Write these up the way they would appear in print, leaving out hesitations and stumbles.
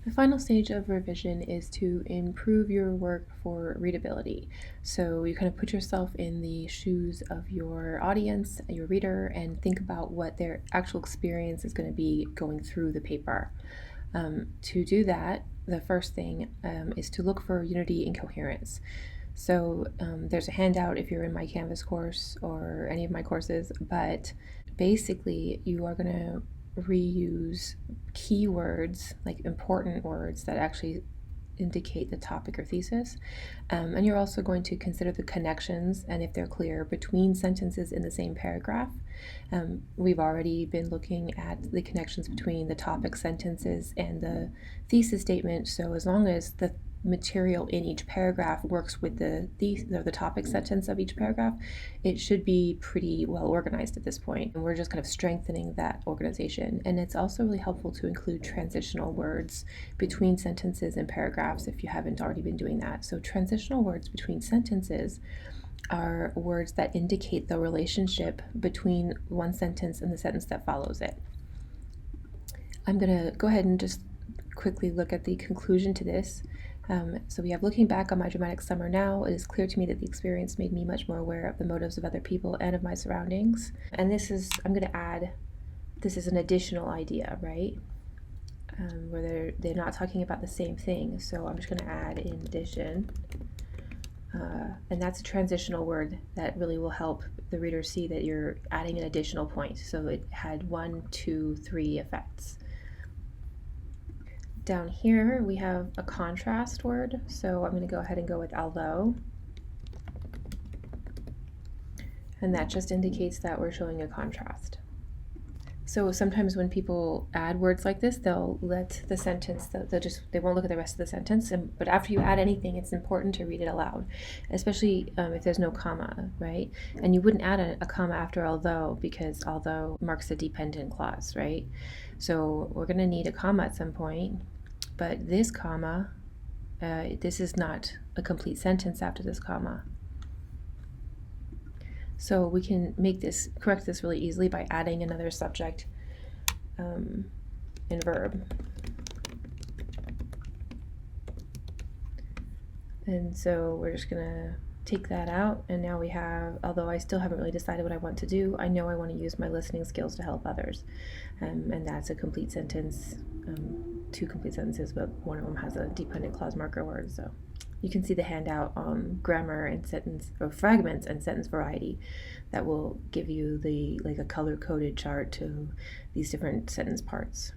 The final stage of revision is to improve your work for readability. So you kind of put yourself in the shoes of your audience, your reader, and think about what their actual experience is going to be going through the paper. To do that, the first thing is to look for unity and coherence. So there's a handout if you're in my Canvas course or any of my courses, but basically you are going to reuse keywords, like important words that actually indicate the topic or thesis. And you're also going to consider the connections and if they're clear between sentences in the same paragraph. We've already been looking at the connections between the topic sentences and the thesis statement. So as long as the material in each paragraph works with the topic sentence of each paragraph, it should be pretty well organized at this point. And we're just kind of strengthening that organization. And it's also really helpful to include transitional words between sentences and paragraphs if you haven't already been doing that. So transitional words between sentences are words that indicate the relationship between one sentence and the sentence that follows it. I'm going to go ahead and just quickly look at the conclusion to this. So we have, looking back on my dramatic summer now, it is clear to me that the experience made me much more aware of the motives of other people and of my surroundings. And this is, I'm going to add, this is an additional idea, right? Where they're not talking about the same thing. So I'm just going to add in addition. And that's a transitional word that really will help the reader see that you're adding an additional point. So it had 1, 2, 3 effects. Down here we have a contrast word, so I'm going to go ahead and go with although. And that just indicates that we're showing a contrast. So sometimes when people add words like this, they'll let the sentence, they won't look at the rest of the sentence. But after you add anything, it's important to read it aloud, especially if there's no comma, right? And you wouldn't add a comma after although, because although marks a dependent clause, right? So we're going to need a comma at some point. But this comma, this is not a complete sentence after this comma. So we can correct this really easily by adding another subject and verb. And so we're just gonna take that out, and now we have, although I still haven't really decided what I want to do, I know I want to use my listening skills to help others. And that's a complete sentence, 2 complete sentences, but one of them has a dependent clause marker word. So you can see the handout on grammar and sentence, or fragments and sentence variety, that will give you a color-coded chart to these different sentence parts.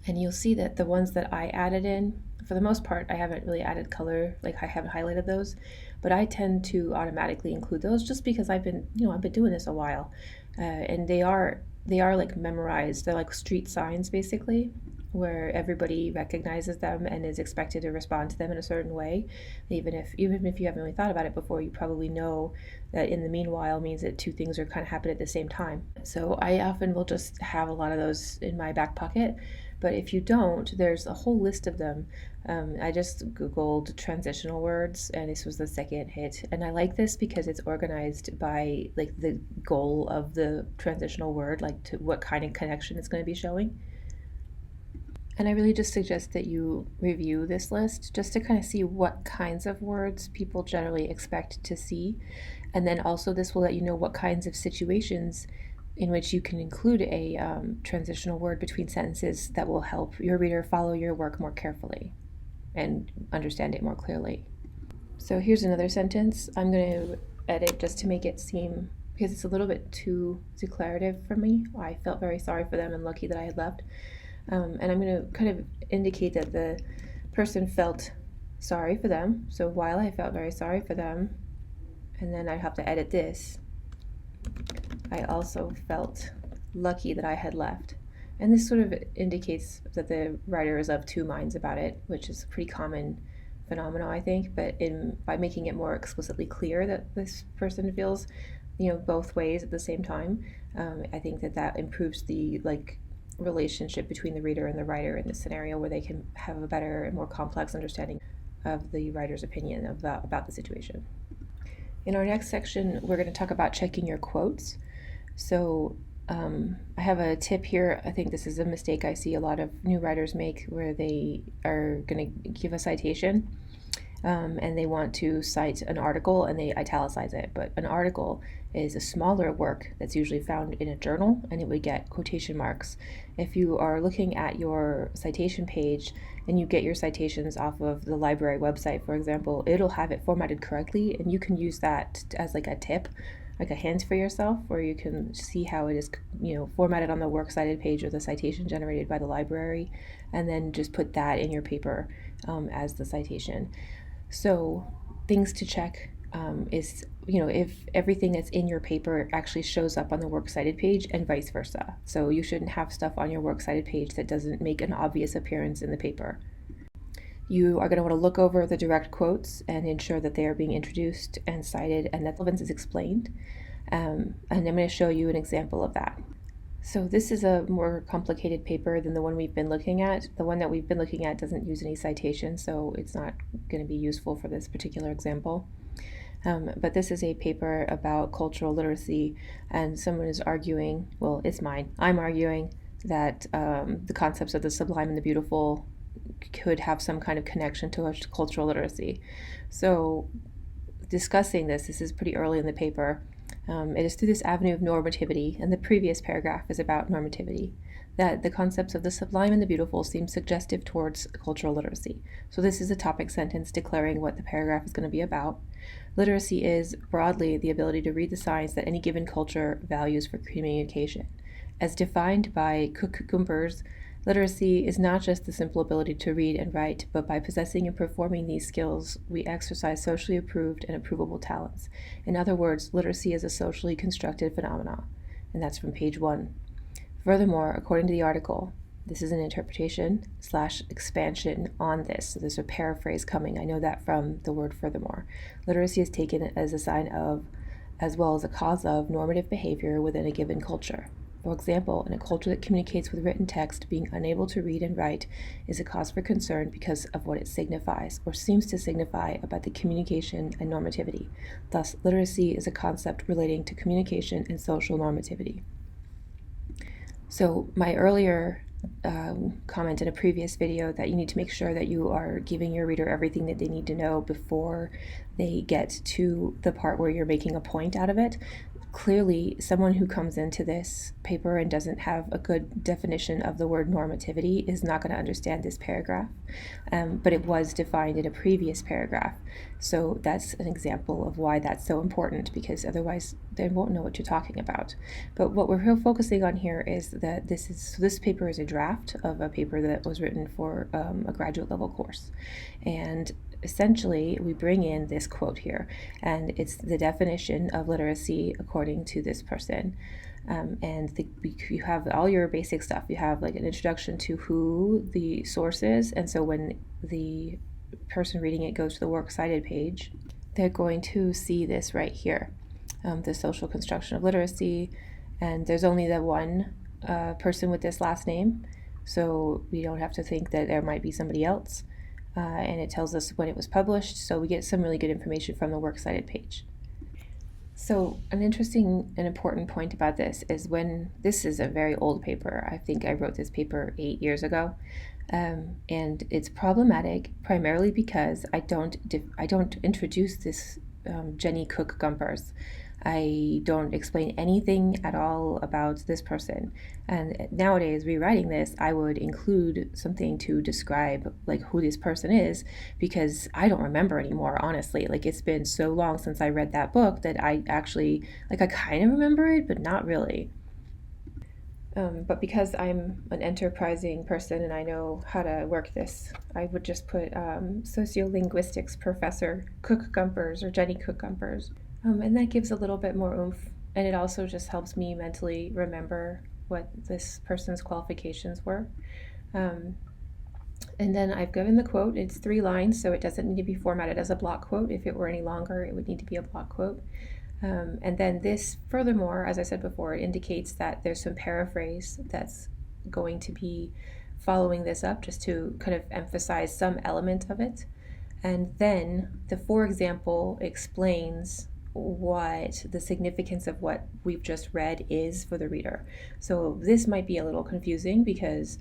And you'll see that the ones that I added in, for the most part, I haven't really added color, like I haven't highlighted those, but I tend to automatically include those just because I've been doing this a while, and they are like memorized. They're like street signs basically, where everybody recognizes them and is expected to respond to them in a certain way. Even if you haven't really thought about it before, you probably know that in the meanwhile means that 2 things are kind of happening at the same time. So I often will just have a lot of those in my back pocket. But if you don't, there's a whole list of them. I just Googled transitional words, and this was the second hit. And I like this because it's organized by the goal of the transitional word, to what kind of connection it's going to be showing. And I really just suggest that you review this list just to kind of see what kinds of words people generally expect to see. And then also this will let you know what kinds of situations in which you can include a transitional word between sentences that will help your reader follow your work more carefully and understand it more clearly. So here's another sentence I'm going to edit just to make it seem, because it's a little bit too declarative for me. I felt very sorry for them and lucky that I had left. And I'm going to kind of indicate that the person felt sorry for them. So while I felt very sorry for them, and then I'd have to edit this, I also felt lucky that I had left. And this sort of indicates that the writer is of 2 minds about it, which is a pretty common phenomenon, I think. But by making it more explicitly clear that this person feels, both ways at the same time, I think that improves the relationship between the reader and the writer in this scenario, where they can have a better and more complex understanding of the writer's opinion about the situation. In our next section, we're going to talk about checking your quotes. So I have a tip here. I think this is a mistake I see a lot of new writers make, where they are going to give a citation, and they want to cite an article and they italicize it. But an article is a smaller work that's usually found in a journal, and it would get quotation marks. If you are looking at your citation page and you get your citations off of the library website, for example, it'll have it formatted correctly, and you can use that as like a tip, like a hint for yourself, where you can see how it is, formatted on the works cited page or the citation generated by the library, and then just put that in your paper as the citation. So things to check is, if everything that's in your paper actually shows up on the works cited page, and vice versa. So you shouldn't have stuff on your works cited page that doesn't make an obvious appearance in the paper. You are going to want to look over the direct quotes and ensure that they are being introduced and cited and that relevance is explained. And I'm going to show you an example of that. So this is a more complicated paper than the one we've been looking at. The one that we've been looking at doesn't use any citations, so it's not going to be useful for this particular example. But this is a paper about cultural literacy, and someone is arguing, well, it's mine, I'm arguing that the concepts of the sublime and the beautiful could have some kind of connection to cultural literacy. So discussing this is pretty early in the paper. It is through this avenue of normativity, and the previous paragraph is about normativity, that the concepts of the sublime and the beautiful seem suggestive towards cultural literacy. So this is a topic sentence declaring what the paragraph is going to be about. Literacy is, broadly, the ability to read the signs that any given culture values for communication. As defined by Cook-Gumbers, literacy is not just the simple ability to read and write, but by possessing and performing these skills, we exercise socially approved and approvable talents. In other words, literacy is a socially constructed phenomenon. And that's from page 1. Furthermore, according to the article, this is an interpretation / expansion on this. So there's a paraphrase coming. I know that from the word furthermore. Literacy is taken as a sign of, as well as a cause of, normative behavior within a given culture. For example, in a culture that communicates with written text, being unable to read and write is a cause for concern because of what it signifies, or seems to signify, about the communication and normativity. Thus, literacy is a concept relating to communication and social normativity. So my earlier comment in a previous video that you need to make sure that you are giving your reader everything that they need to know before they get to the part where you're making a point out of it. Clearly, someone who comes into this paper and doesn't have a good definition of the word normativity is not going to understand this paragraph, but it was defined in a previous paragraph. So that's an example of why that's so important, because otherwise they won't know what you're talking about. But what we're focusing on here is that this paper is a draft of a paper that was written for a graduate level course. And essentially, we bring in this quote here, and it's the definition of literacy according to this person. You have all your basic stuff. You have like an introduction to who the source is, and so when the person reading it goes to the works cited page, they're going to see this right here, the social construction of literacy, and there's only the one person with this last name, so we don't have to think that there might be somebody else. And it tells us when it was published, so we get some really good information from the works cited page. So an interesting and important point about this is, when this is a very old paper. I think I wrote this paper 8 years ago, and it's problematic primarily because I don't introduce this Jenny Cook-Gumbers. I don't explain anything at all about this person. And nowadays, rewriting this, I would include something to describe like who this person is, because I don't remember anymore, honestly. Like, it's been so long since I read that book that I actually, like, I kind of remember it, but not really. But because I'm an enterprising person and I know how to work this, I would just put sociolinguistics professor Cook-Gumbers or Jenny Cook-Gumbers. And that gives a little bit more oomph, and it also just helps me mentally remember what this person's qualifications were. And then I've given the quote. It's 3 lines, so it doesn't need to be formatted as a block quote. If it were any longer, it would need to be a block quote. And then this, furthermore, as I said before, it indicates that there's some paraphrase that's going to be following this up, just to kind of emphasize some element of it. And then the for example explains what the significance of what we've just read is for the reader. So this might be a little confusing because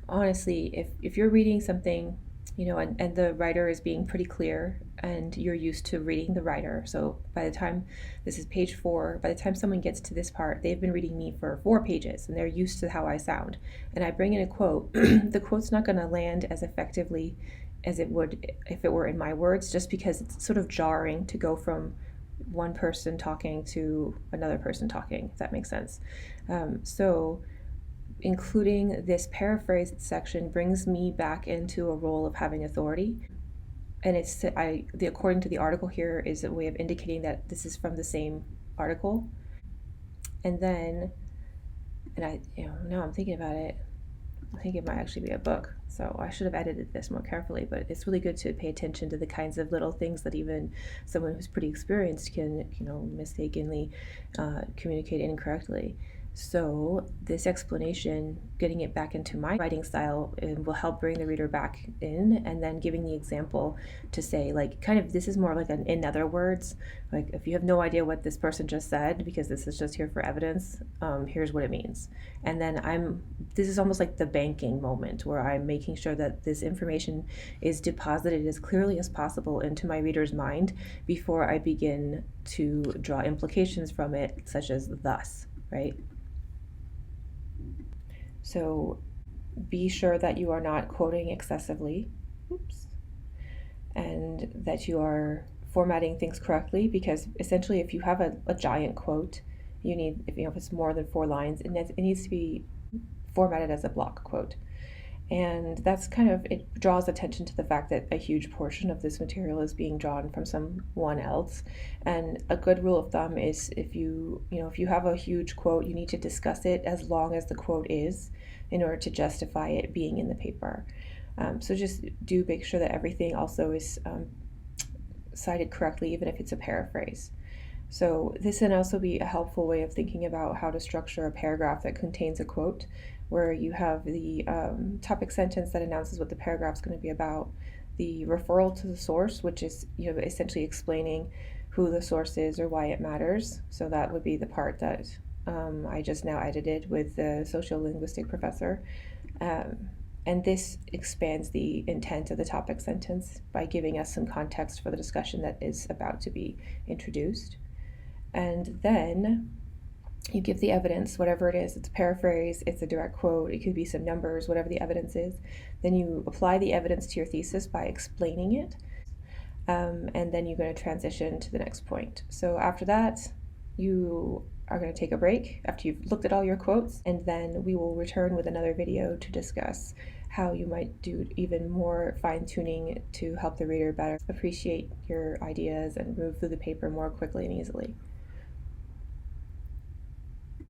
honestly, if you're reading something, and the writer is being pretty clear and you're used to reading the writer. So by the time this is page 4, by the time someone gets to this part, they've been reading me for 4 pages and they're used to how I sound. And I bring in a quote, the quote's not going to land as effectively as it would if it were in my words, just because it's sort of jarring to go from one person talking to another person talking, if that makes sense. So including this paraphrased section brings me back into a role of having authority. And according to the article here, is a way of indicating that this is from the same article. And then, now I'm thinking about it, I think it might actually be a book. So I should have edited this more carefully, but it's really good to pay attention to the kinds of little things that even someone who's pretty experienced can, mistakenly communicate incorrectly. So this explanation, getting it back into my writing style, will help bring the reader back in, and then giving the example to say, like, kind of, this is more like an in other words, like if you have no idea what this person just said, because this is just here for evidence, here's what it means. And then this is almost like the banking moment where I'm making sure that this information is deposited as clearly as possible into my reader's mind before I begin to draw implications from it, such as thus, right? So be sure that you are not quoting excessively. Oops. And that you are formatting things correctly, because essentially if you have a giant quote, you need, if it's more than 4 lines, it needs to be formatted as a block quote. And that's it draws attention to the fact that a huge portion of this material is being drawn from someone else. And a good rule of thumb is if you have a huge quote, you need to discuss it as long as the quote is, in order to justify it being in the paper. So just do make sure that everything also is cited correctly, even if it's a paraphrase. So this can also be a helpful way of thinking about how to structure a paragraph that contains a quote, where you have the topic sentence that announces what the paragraph is going to be about, the referral to the source, which is essentially explaining who the source is or why it matters. So that would be the part that I just now edited with the sociolinguistic professor. And this expands the intent of the topic sentence by giving us some context for the discussion that is about to be introduced. And then you give the evidence, whatever it is. It's a paraphrase, it's a direct quote, it could be some numbers, whatever the evidence is. Then you apply the evidence to your thesis by explaining it. And then you're going to transition to the next point. So after that, you are going to take a break after you've looked at all your quotes, and then we will return with another video to discuss how you might do even more fine-tuning to help the reader better appreciate your ideas and move through the paper more quickly and easily.